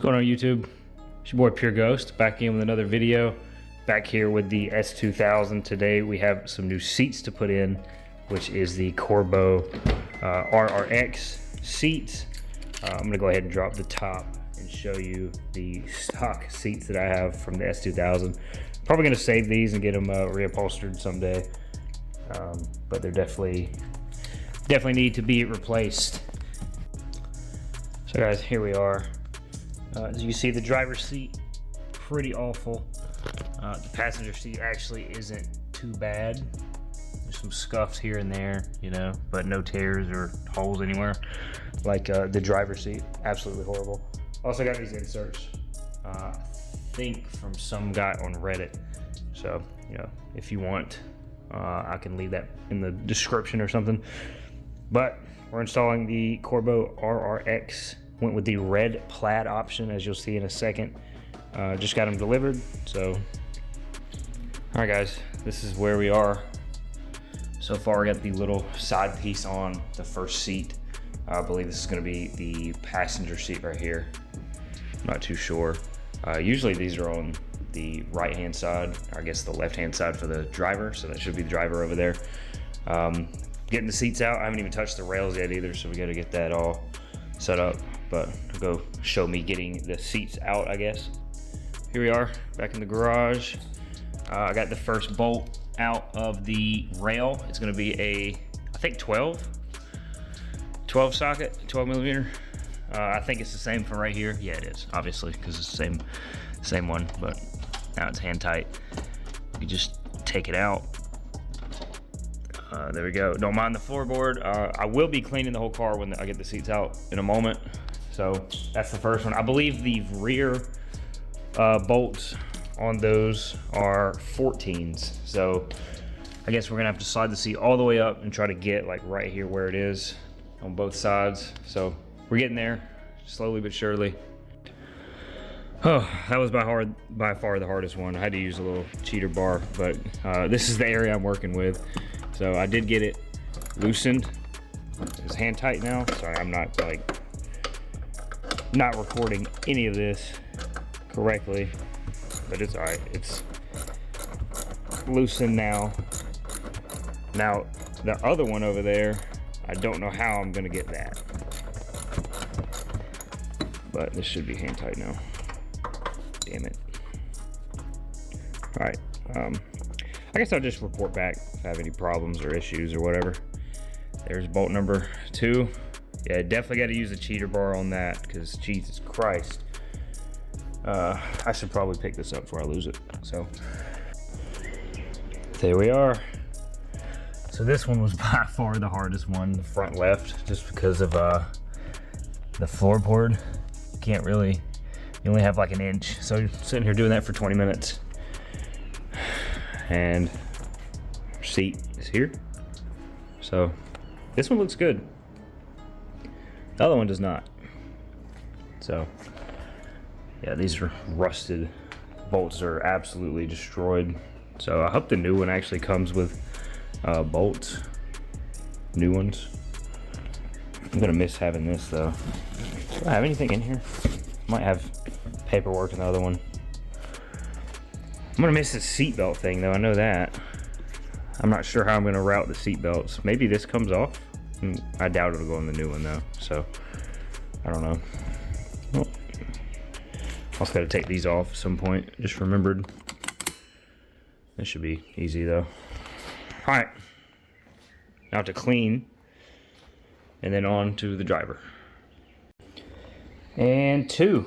What's going on YouTube? It's your boy Pure Ghost back in with another video. Back here with the S2000. Today we have some new seats to put in, which is the Corbeau RRX seats. I'm gonna go ahead and drop the top and show you the stock seats that I have from the S2000. Probably gonna save these and get them reupholstered someday, but they're definitely need to be replaced. So guys, here we are. As you see, the driver's seat, pretty awful. The passenger seat actually isn't too bad. There's some scuffs here and there, you know, but no tears or holes anywhere. Like the driver's seat, absolutely horrible. Also got these inserts, I think from some guy on Reddit. So, you know, if you want, I can leave that in the description or something. But we're installing the Corbeau RRX. Went with the red plaid option, as you'll see in a second. Just got them delivered, so. All right guys, this is where we are. So far, we got the little side piece on the first seat. I believe this is gonna be the passenger seat right here. I'm not too sure. Usually these are on the right-hand side, or I guess the left-hand side for the driver, so that should be the driver over there. Getting the seats out, I haven't even touched the rails yet either, so we gotta get that all set up. But go show me getting the seats out, I guess. Here we are, back in the garage. I got the first bolt out of the rail. It's gonna be a, I think 12 socket, 12 millimeter. I think it's the same for right here. Yeah, it is, obviously, because it's the same one, but now it's hand tight. You just take it out. There we go. Don't mind the floorboard. I will be cleaning the whole car when I get the seats out in a moment. So that's the first one. I believe the rear bolts on those are 14s. So I guess we're gonna have to slide the seat all the way up and try to get like right here where it is on both sides. So we're getting there, slowly but surely. Oh, that was by far the hardest one. I had to use a little cheater bar, but this is the area I'm working with. So I did get it loosened. It's hand tight now. Sorry, I'm not recording any of this correctly, but it's all right. It's loosened now. Now the other one over there, I don't know how I'm gonna get that, but this should be hand tight now. Damn it. All right, I guess I'll just report back if I have any problems or issues or whatever. There's bolt number 2. Yeah, definitely got to use a cheater bar on that, because Jesus Christ. I should probably pick this up before I lose it. So there we are. So this one was by far the hardest one, the front left, just because of the floorboard. You can't really, you only have like an inch. So you're sitting here doing that for 20 minutes. And seat is here. So this one looks good. The other one does not. So yeah, these are rusted. Bolts are absolutely destroyed. So I hope the new one actually comes with bolts, new ones. I'm gonna miss having this though. Do I have anything in here? Might have paperwork in the other one. I'm gonna miss the seatbelt thing though, I know that. I'm not sure how I'm gonna route the seatbelts. Maybe this comes off. I doubt it'll go in the new one though, so I don't know. Well, also gotta take these off at some point, just remembered. This should be easy though. All right, now to clean, and then on to the driver. And 2.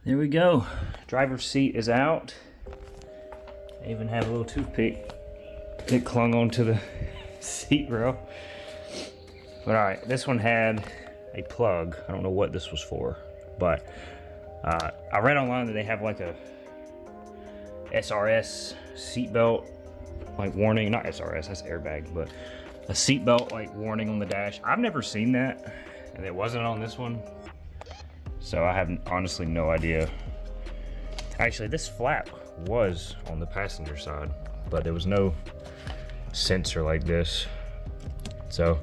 There we go. Driver's seat is out. I even have a little toothpick that clung onto the seat rail. But all right, this one had a plug. I don't know what this was for, but I read online that they have like a SRS seatbelt like warning, not SRS, that's airbag, but a seatbelt like warning on the dash. I've never seen that, and it wasn't on this one. So I have honestly no idea. Actually, this flap was on the passenger side, but there was no sensor like this. So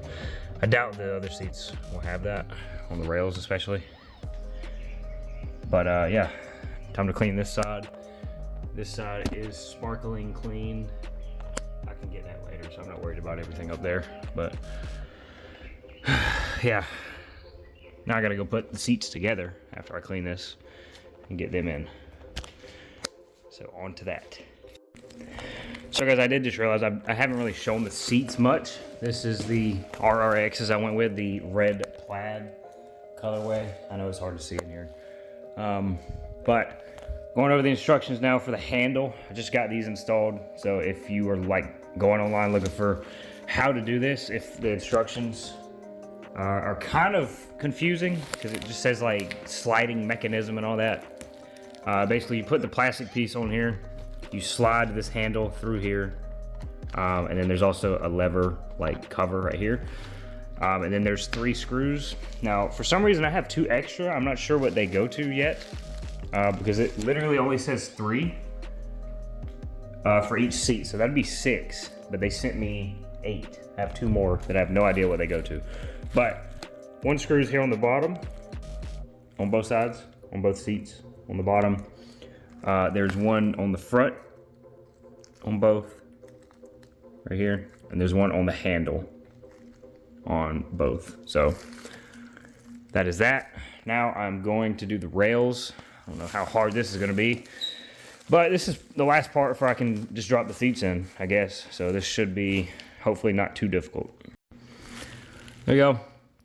I doubt the other seats will have that, on the rails especially. But yeah, time to clean this side. This side is sparkling clean. I can get that later, so I'm not worried about everything up there. But yeah, now I gotta go put the seats together after I clean this and get them in. So on to that. So guys, I did just realize I haven't really shown the seats much. This is the RRXs I went with, the red plaid colorway. I know it's hard to see in here. But going over the instructions now for the handle. I just got these installed. So if you are like going online looking for how to do this, if the instructions are kind of confusing because it just says like sliding mechanism and all that. Basically you put the plastic piece on here, you slide this handle through here, and then there's also a lever like cover right here, and then there's 3 screws. Now for some reason I have 2 extra. I'm not sure what they go to yet, because it literally only says 3 for each seat, so that'd be 6, but they sent me 8. I have 2 more that I have no idea what they go to. But 1 screw is here on the bottom, on both sides, on both seats, on the bottom. There's 1 on the front, on both, right here, and there's 1 on the handle, on both. So that is that. Now I'm going to do the rails. I don't know how hard this is going to be, but this is the last part before I can just drop the seats in, I guess. So this should be hopefully not too difficult. There you go,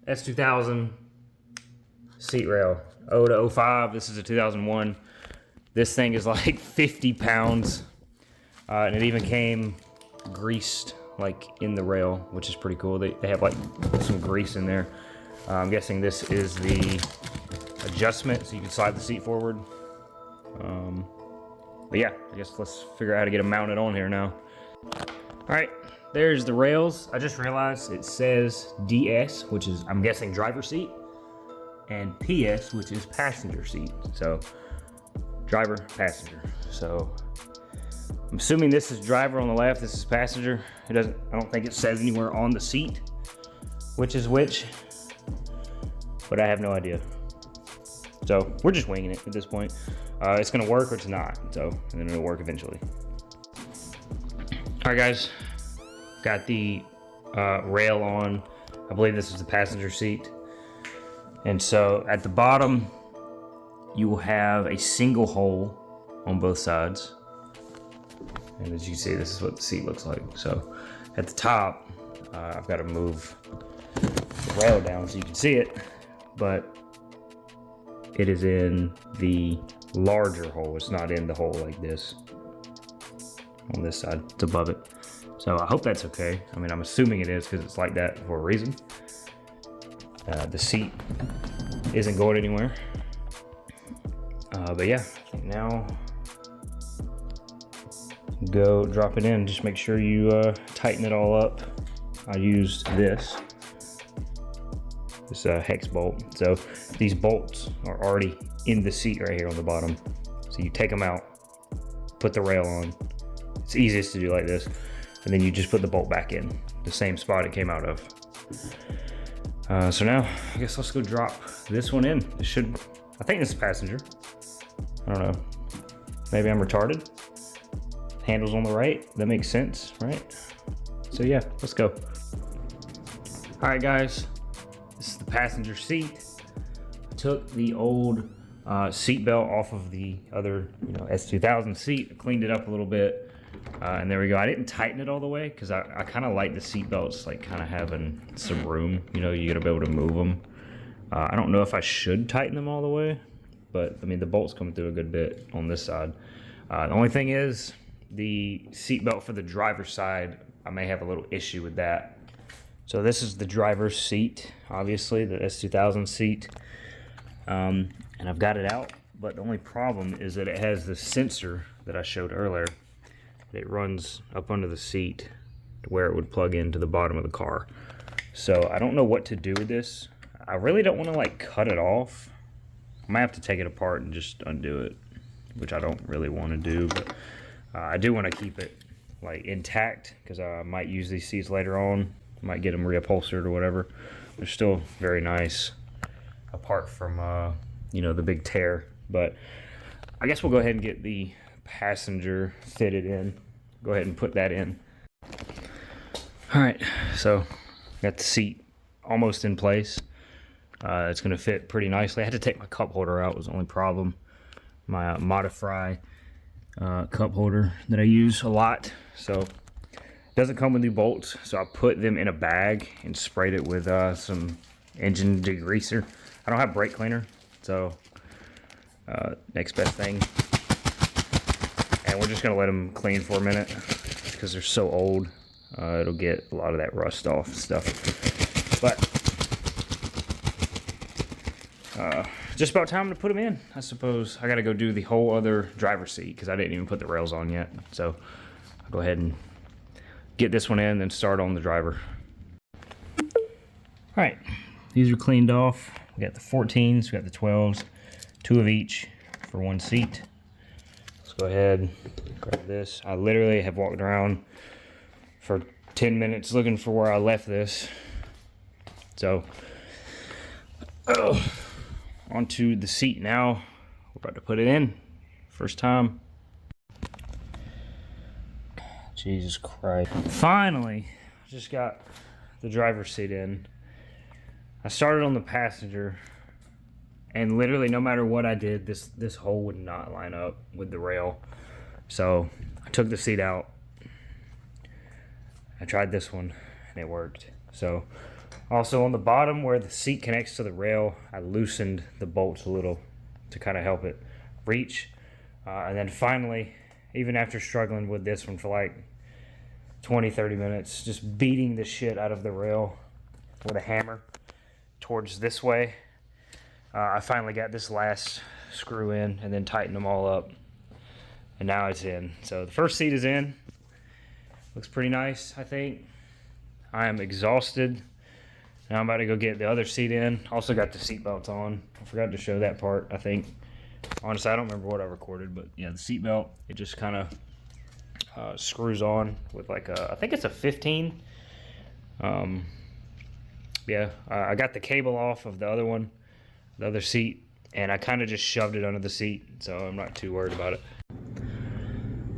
S2000 seat rail, 0 to 05. This is a 2001. This thing is like 50 pounds, and it even came greased like in the rail, which is pretty cool. They have like some grease in there. I'm guessing this is the adjustment so you can slide the seat forward. But yeah, I guess let's figure out how to get them mounted on here now. All right, there's the rails. I just realized it says DS, which is, I'm guessing, driver seat, and PS, which is passenger seat. So driver, passenger. So I'm assuming this is driver on the left, this is passenger. I don't think it says anywhere on the seat which is which, but I have no idea. So we're just winging it at this point. It's gonna work or it's not, so, and then it'll work eventually. All right guys, got the rail on. I believe this is the passenger seat. And so at the bottom, you will have a single hole on both sides. And as you can see, this is what the seat looks like. So at the top, I've got to move the rail down so you can see it, but it is in the larger hole. It's not in the hole like this on this side. It's above it. So I hope that's okay. I mean, I'm assuming it is because it's like that for a reason. The seat isn't going anywhere. But yeah, I think now go drop it in. Just make sure you tighten it all up. I used this hex bolt. So these bolts are already in the seat right here on the bottom. So you take them out, put the rail on. It's easiest to do like this. And then you just put the bolt back in the same spot it came out of. So now I guess let's go drop this one in. It should, I think this is passenger. I don't know. Maybe I'm retarded. Handle's on the right. That makes sense, right? So yeah, let's go. All right, guys. This is the passenger seat. I took the old seat belt off of the other, S2000 seat. Cleaned it up a little bit, and there we go. I didn't tighten it all the way because I kind of like the seat belts like kind of having some room. You gotta be able to move them. I don't know if I should tighten them all the way, but I mean the bolt's coming through a good bit on this side. The only thing is the seat belt for the driver's side, I may have a little issue with that. So this is the driver's seat, obviously, the S2000 seat. And I've got it out, but the only problem is that it has the sensor that I showed earlier. It runs up under the seat to where it would plug into the bottom of the car. So I don't know what to do with this. I really don't want to like cut it off. I might have to take it apart and just undo it, which I don't really want to do, but I do want to keep it like intact because I might use these seats later on. Might get them reupholstered or whatever. They're still very nice, apart from the big tear But I guess we'll go ahead and get the passenger fitted in. Go ahead and put that in. All right, so got the seat almost in place. It's gonna fit pretty nicely. I had to take my cup holder out, was the only problem. My Modify cup holder that I use a lot. So it doesn't come with new bolts, so I put them in a bag and sprayed it with some engine degreaser. I don't have brake cleaner, so next best thing. And we're just gonna let them clean for a minute because they're so old. It'll get a lot of that rust off and stuff. But just about time to put them in, I suppose. I gotta go do the whole other driver's seat because I didn't even put the rails on yet. So I'll go ahead and get this one in and start on the driver. All right, these are cleaned off. We got the 14s, we got the 12s, 2 of each for one seat. Let's go ahead and grab this. I literally have walked around for 10 minutes looking for where I left this. So, onto the seat now. We're about to put it in. First time. Jesus Christ. Finally, just got the driver's seat in. I started on the passenger, and literally no matter what I did, this hole would not line up with the rail. So I took the seat out. I tried this one and it worked. So also on the bottom where the seat connects to the rail, I loosened the bolts a little to kind of help it reach. And then finally, even after struggling with this one for like 20-30 minutes, just beating the shit out of the rail with a hammer towards this way, I finally got this last screw in and then tightened them all up, and now it's in. So the first seat is in. Looks pretty nice, I think. I am exhausted. Now I'm about to go get the other seat in. Also got the seat belts on. I forgot to show that part, I think. Honestly, I don't remember what I recorded, but yeah, the seat belt, it just kind of screws on with like a, I think it's a 15. Yeah, I got the cable off of the other one, the other seat, and I kind of just shoved it under the seat, so I'm not too worried about it.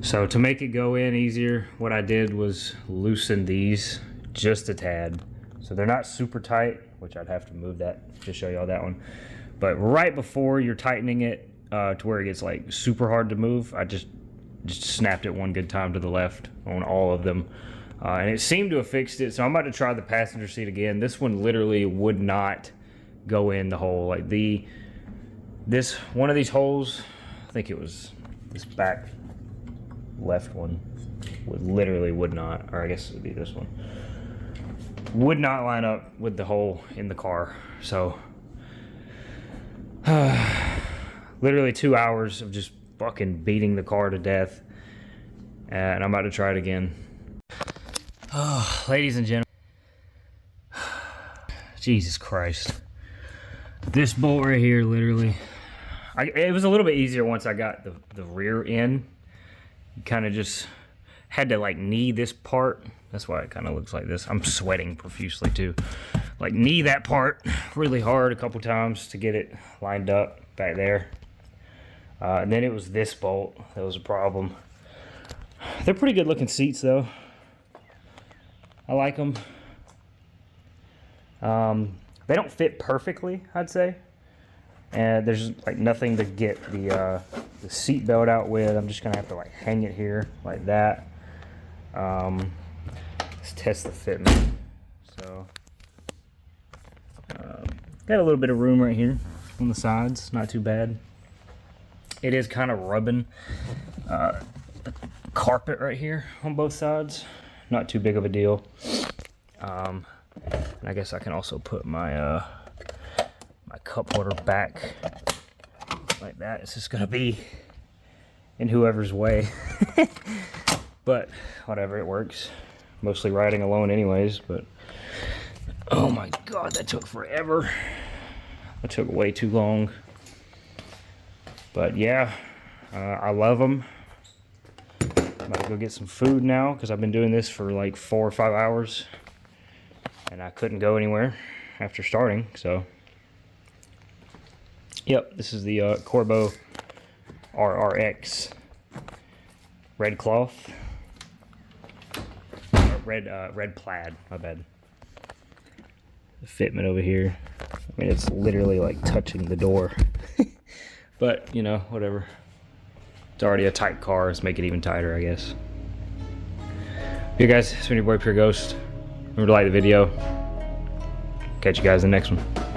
So to make it go in easier, what I did was loosen these just a tad. So they're not super tight, which I'd have to move that to show y'all that one. But right before you're tightening it to where it gets like super hard to move, I just snapped it one good time to the left on all of them. And it seemed to have fixed it. So I'm about to try the passenger seat again. This one literally would not go in the hole. Like this one of these holes, I think it was this back left one, would not, or I guess it would be this one, would not line up with the hole in the car. So literally 2 hours of just fucking beating the car to death, and I'm about to try it again. Oh, ladies and gentlemen, Jesus Christ, this bolt right here, literally, it was a little bit easier once I got the rear in. Kind of just had to like knee this part. That's why it kind of looks like this. I'm sweating profusely too. Like knee that part really hard a couple times to get it lined up back there. And then it was this bolt that was a problem. They're pretty good looking seats though. I like them. They don't fit perfectly, I'd say. And there's like nothing to get the seat belt out with. I'm just gonna have to like hang it here like that. Let's test the fitment. So got a little bit of room right here on the sides, not too bad. It is kind of rubbing the carpet right here on both sides. Not too big of a deal. And I guess I can also put my my cup holder back like that. It's just gonna be in whoever's way. But whatever, it works. Mostly riding alone anyways, but oh my god, that took forever. That took way too long. But yeah, I love them. I'm about to go get some food now because I've been doing this for like 4 or 5 hours and I couldn't go anywhere after starting, so Yep, this is the Corbeau RRX red cloth, red plaid. My bad. The fitment over here. I mean, it's literally like touching the door, but you know, whatever. It's already a tight car. Let's make it even tighter, I guess. Hey guys, it's been your boy Pure Ghost. Remember to like the video. Catch you guys in the next one.